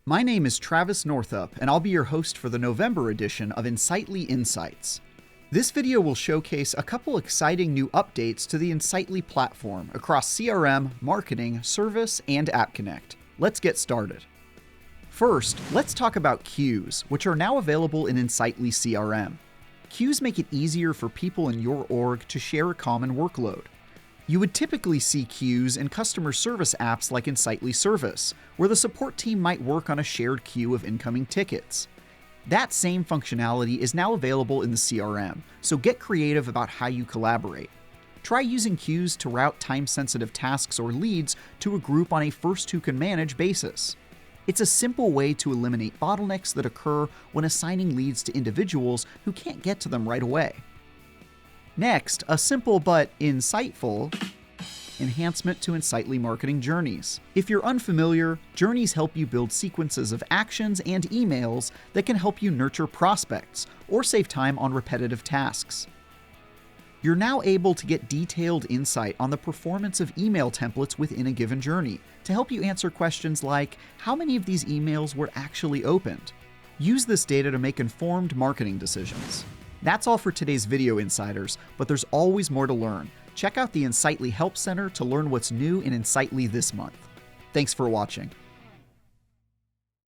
My name is Travis Northup, and I'll be your host for the November edition of Insightly Insights. This video will showcase a couple exciting new updates to the Insightly platform across CRM, marketing, service, and App Connect. Let's get started. First, let's talk about queues, which are now available in Insightly CRM. Queues make it easier for people in your org to share a common workload. You would typically see queues in customer service apps like Insightly Service, where the support team might work on a shared queue of incoming tickets. That same functionality is now available in the CRM, so get creative about how you collaborate. Try using queues to route time-sensitive tasks or leads to a group on a first-who-can-manage basis. It's a simple way to eliminate bottlenecks that occur when assigning leads to individuals who can't get to them right away. Next, a simple but insightful enhancement to Insightly marketing journeys. If you're unfamiliar, journeys help you build sequences of actions and emails that can help you nurture prospects or save time on repetitive tasks. You're now able to get detailed insight on the performance of email templates within a given journey to help you answer questions like, how many of these emails were actually opened? Use this data to make informed marketing decisions. That's all for today's video, Insiders, but there's always more to learn. Check out the Insightly Help Center to learn what's new in Insightly this month. Thanks for watching.